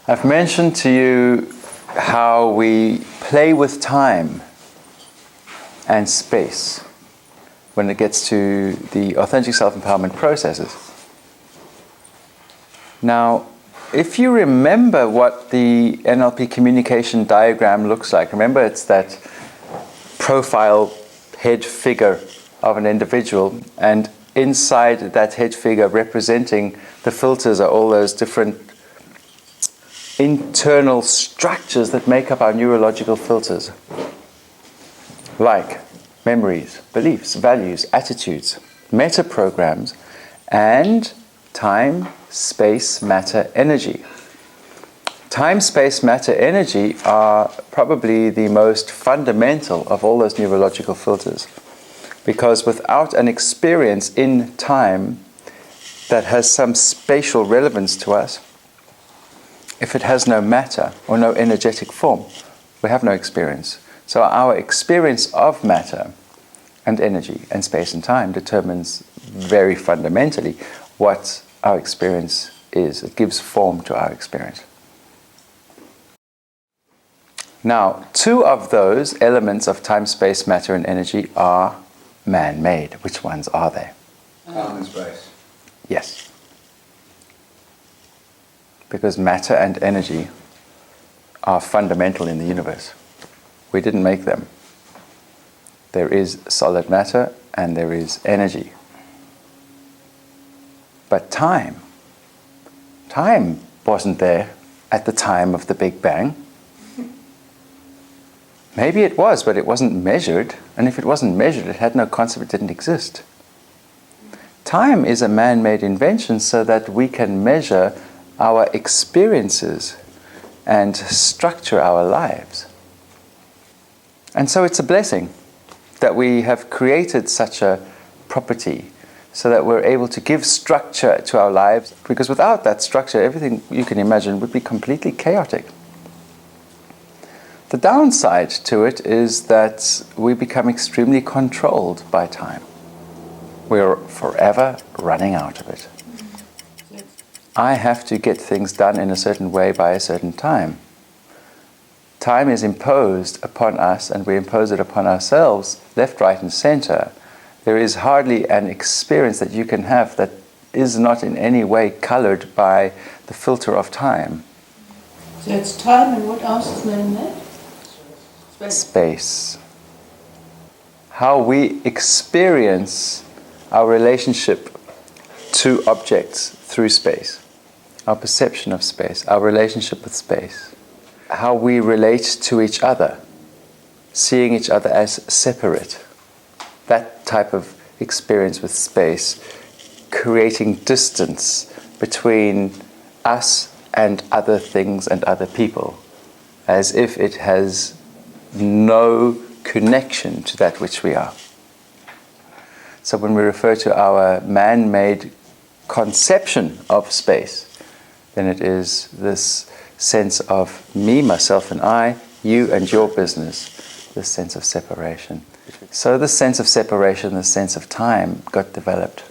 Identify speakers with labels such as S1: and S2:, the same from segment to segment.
S1: I've mentioned to you how we play with time and space when it gets to the authentic self-empowerment processes. Now, if you remember what the NLP communication diagram looks like, remember it's that profile head figure of an individual, and inside that head figure representing the filters are all those different internal structures that make up our neurological filters, like memories, beliefs, values, attitudes, meta-programs, and time, space, matter, energy. Time, space, matter, energy are probably the most fundamental of all those neurological filters, because without an experience in time that has some spatial relevance to us, if it has no matter or no energetic form, we have no experience. So our experience of matter and energy and space and time determines very fundamentally what our experience is. It gives form to our experience. Now, two of those elements of time, space, matter, and energy are man-made. Which ones are they?
S2: Time and space.
S1: Yes. Because matter and energy are fundamental in the universe. We didn't make them. There is solid matter and there is energy. But time wasn't there at the time of the Big Bang. Maybe it was, but it wasn't measured. And if it wasn't measured, it had no concept, it didn't exist. Time is a man-made invention so that we can measure our experiences and structure our lives. And so it's a blessing that we have created such a property so that we're able to give structure to our lives, because without that structure, everything you can imagine would be completely chaotic. The downside to it is that we become extremely controlled by time. We're forever running out of it. I have to get things done in a certain way by a certain time. Time is imposed upon us, and we impose it upon ourselves, left, right, and center. There is hardly an experience that you can have that is not in any way colored by the filter of time.
S3: So it's time, and what else is man-made?
S1: Space. How we experience our relationship to objects through space. Our perception of space, our relationship with space. How we relate to each other, seeing each other as separate. That type of experience with space, creating distance between us and other things and other people, as if it has no connection to that which we are. So when we refer to our man-made conception of space, then it is this sense of me, myself and I, you and your business, this sense of separation. So this sense of separation, this sense of time got developed.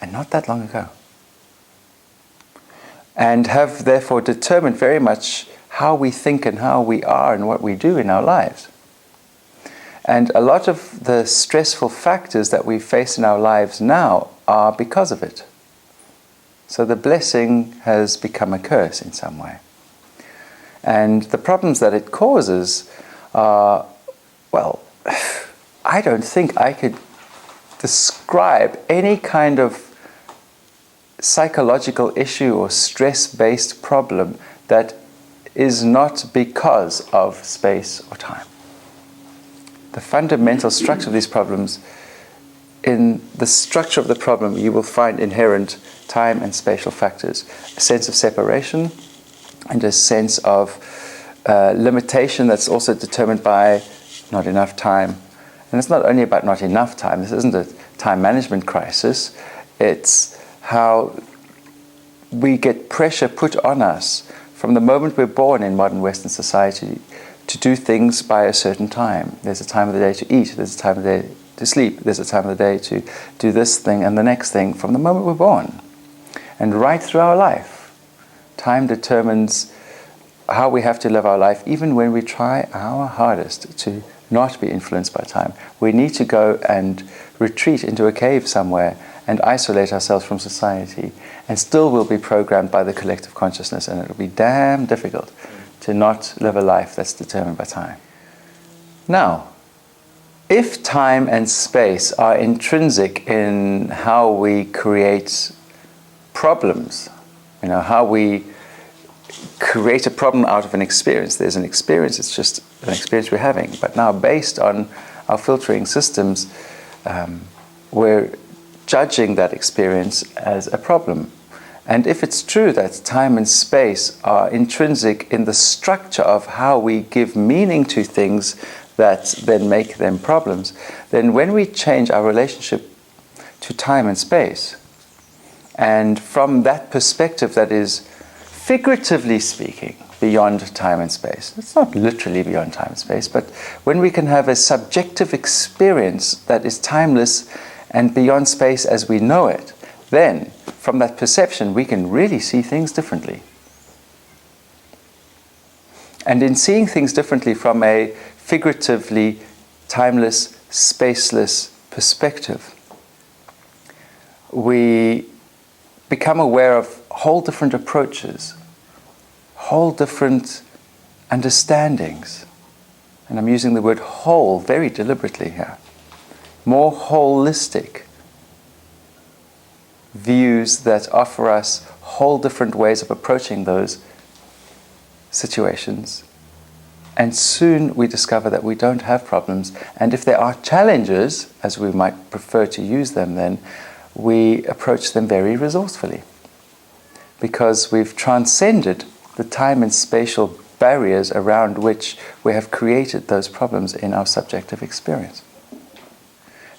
S1: And not that long ago. And have therefore determined very much how we think and how we are and what we do in our lives. And a lot of the stressful factors that we face in our lives now are because of it. So the blessing has become a curse in some way. And the problems that it causes are, well, I don't think I could describe any kind of psychological issue or stress-based problem that is not because of space or time. The fundamental structure of these problems, in the structure of the problem, you will find inherent time and spatial factors. A sense of separation and a sense of limitation that's also determined by not enough time. And it's not only about not enough time. This isn't a time management crisis. It's how we get pressure put on us from the moment we're born in modern Western society to do things by a certain time. There's a time of the day to eat. There's a time of the day to sleep. There's a time of the day to do this thing and the next thing from the moment we're born. And right through our life, Time determines how we have to live our life, even when we try our hardest to not be influenced by time. We need to go and retreat into a cave somewhere and isolate ourselves from society, and still we'll be programmed by the collective consciousness, and it'll be damn difficult to not live a life that's determined by time. Now, if time and space are intrinsic in how we create problems, how we create a problem out of an experience. There's an experience, it's just an experience we're having. But now, based on our filtering systems, we're judging that experience as a problem. And if it's true that time and space are intrinsic in the structure of how we give meaning to things that then make them problems, then when we change our relationship to time and space, and from that perspective that is, figuratively speaking, beyond time and space. It's not literally beyond time and space, but when we can have a subjective experience that is timeless and beyond space as we know it, then from that perception we can really see things differently. And in seeing things differently from a figuratively timeless, spaceless perspective, we become aware of whole different approaches, whole different understandings. And I'm using the word whole very deliberately here. More holistic views that offer us whole different ways of approaching those situations. And soon we discover that we don't have problems. And if there are challenges, as we might prefer to use them then, we approach them very resourcefully. Because we've transcended the time and spatial barriers around which we have created those problems in our subjective experience.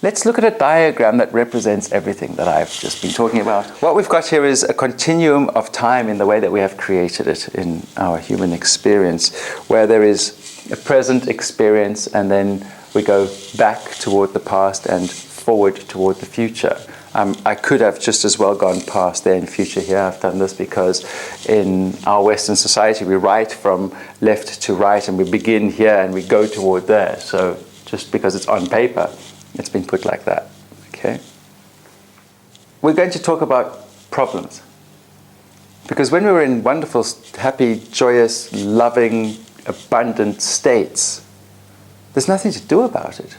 S1: Let's look at a diagram that represents everything that I've just been talking about. What we've got here is a continuum of time in the way that we have created it in our human experience, where there is a present experience and then we go back toward the past and forward toward the future. I could have just as well gone past there in future here. I've done this because in our Western society we write from left to right and we begin here and we go toward there. So just because it's on paper, it's been put like that. Okay? We're going to talk about problems. Because when we were in wonderful, happy, joyous, loving, abundant states, there's nothing to do about it.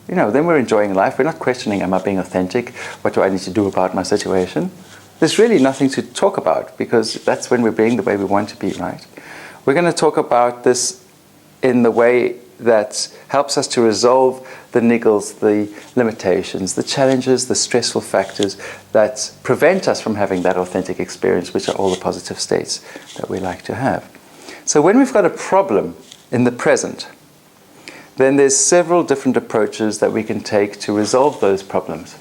S1: Then we're enjoying life. We're not questioning, am I being authentic? What do I need to do about my situation? There's really nothing to talk about because that's when we're being the way we want to be, right? We're going to talk about this in the way that helps us to resolve the niggles, the limitations, the challenges, the stressful factors that prevent us from having that authentic experience, which are all the positive states that we like to have. So when we've got a problem in the present, then there's several different approaches that we can take to resolve those problems.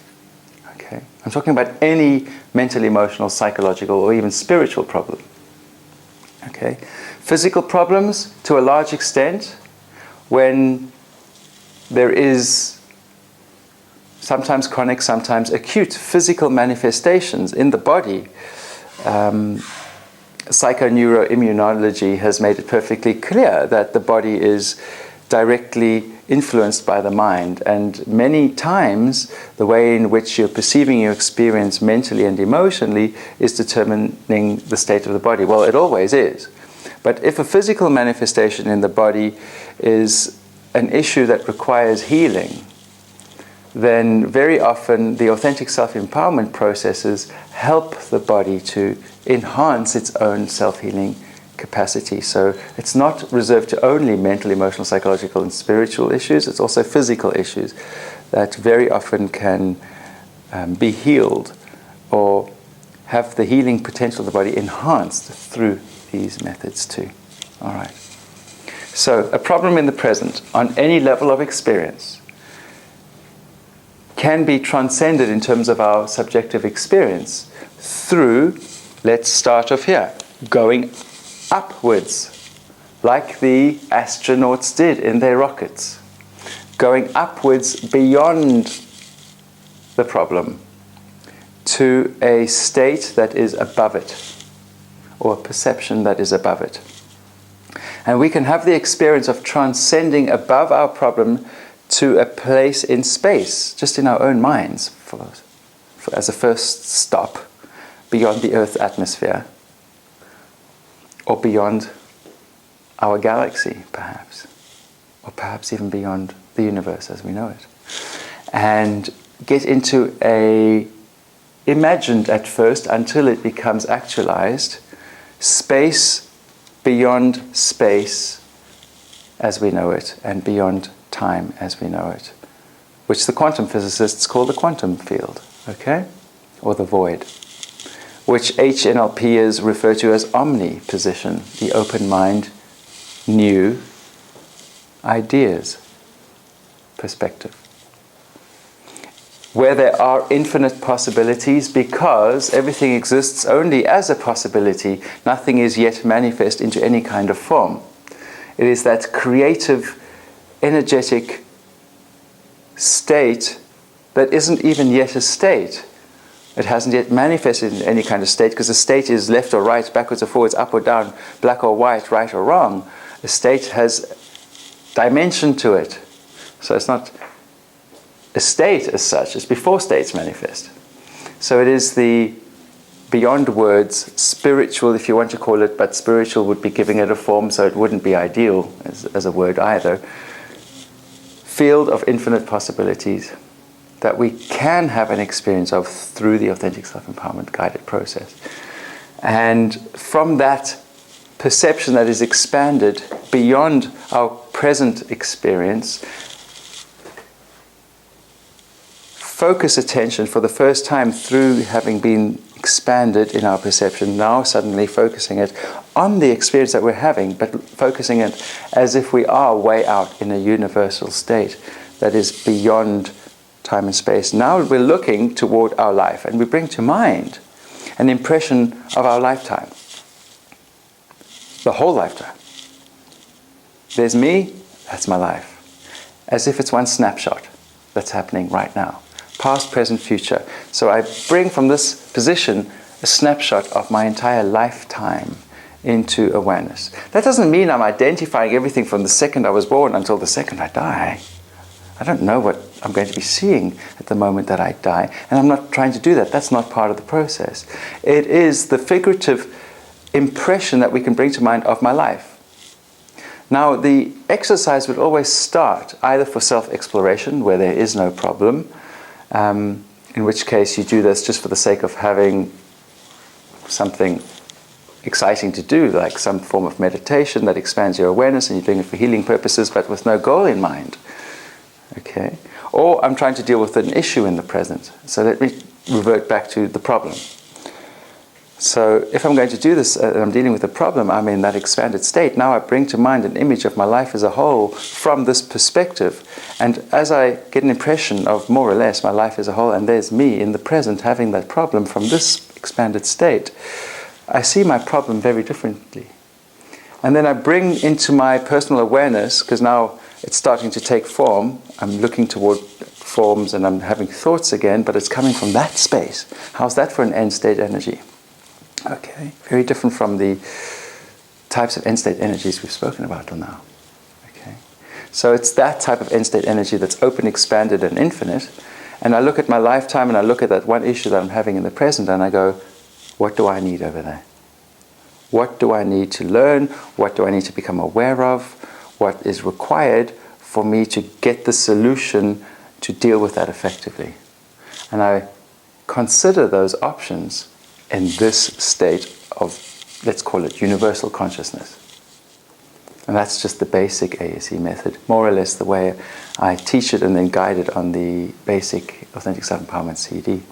S1: Okay? I'm talking about any mental, emotional, psychological, or even spiritual problem. Okay? Physical problems, to a large extent, when there is sometimes chronic, sometimes acute physical manifestations in the body. Psychoneuroimmunology has made it perfectly clear that the body is directly influenced by the mind, and many times the way in which you're perceiving your experience mentally and emotionally is determining the state of the body. Well, it always is. But if a physical manifestation in the body is an issue that requires healing, then very often the authentic self-empowerment processes help the body to enhance its own self-healing capacity. So it's not reserved to only mental, emotional, psychological, and spiritual issues. It's also physical issues that very often can be healed or have the healing potential of the body enhanced through these methods too. All right. So a problem in the present on any level of experience can be transcended in terms of our subjective experience through, let's start off here, going upwards, like the astronauts did in their rockets. Going upwards beyond the problem to a state that is above it, or a perception that is above it. And we can have the experience of transcending above our problem to a place in space, just in our own minds, as a first stop, beyond the Earth's atmosphere, or beyond our galaxy, perhaps, or perhaps even beyond the universe as we know it. And get into a, imagined at first until it becomes actualized, space beyond space as we know it, and beyond time as we know it, which the quantum physicists call the quantum field, okay? Or the void, which HNLPers refer to as omni-position, the open mind, new ideas perspective, where there are infinite possibilities because everything exists only as a possibility. Nothing is yet manifest into any kind of form. It is that creative, energetic state that isn't even yet a state. It hasn't yet manifested in any kind of state, because a state is left or right, backwards or forwards, up or down, black or white, right or wrong. A state has dimension to it. So it's not a state as such, it's before states manifest. So it is the beyond words, spiritual if you want to call it, but spiritual would be giving it a form, so it wouldn't be ideal as a word either. Field of infinite possibilities that we can have an experience of through the authentic self-empowerment guided process. And from that perception that is expanded beyond our present experience, focus attention for the first time through having been expanded in our perception, now suddenly focusing it on the experience that we're having, but focusing it as if we are way out in a universal state that is beyond time and space. Now we're looking toward our life, and we bring to mind an impression of our lifetime, the whole lifetime. There's me, that's my life, as if it's one snapshot that's happening right now. Past, present, future. So I bring from this position a snapshot of my entire lifetime into awareness. That doesn't mean I'm identifying everything from the second I was born until the second I die. I don't know what I'm going to be seeing at the moment that I die, and I'm not trying to do that. That's not part of the process. It is the figurative impression that we can bring to mind of my life. Now, the exercise would always start either for self-exploration, where there is no problem, in which case you do this just for the sake of having something exciting to do, like some form of meditation that expands your awareness, and you're doing it for healing purposes, but with no goal in mind. Okay? Or I'm trying to deal with an issue in the present. So let me revert back to the problem. So if I'm going to do this, I'm dealing with a problem, I'm in that expanded state. Now I bring to mind an image of my life as a whole from this perspective. And as I get an impression of more or less my life as a whole, and there's me in the present having that problem from this expanded state, I see my problem very differently. And then I bring into my personal awareness, because now it's starting to take form, I'm looking toward forms and I'm having thoughts again, but it's coming from that space. How's that for an end state energy? Okay, very different from the types of end state energies we've spoken about till now. Okay, so it's that type of end state energy that's open, expanded, and infinite. And I look at my lifetime and I look at that one issue that I'm having in the present, and I go, what do I need over there? What do I need to learn? What do I need to become aware of? What is required for me to get the solution to deal with that effectively? And I consider those options in this state of, let's call it universal consciousness. And that's just the basic ASE method, more or less the way I teach it and then guide it on the basic Authentic Self-Empowerment CD.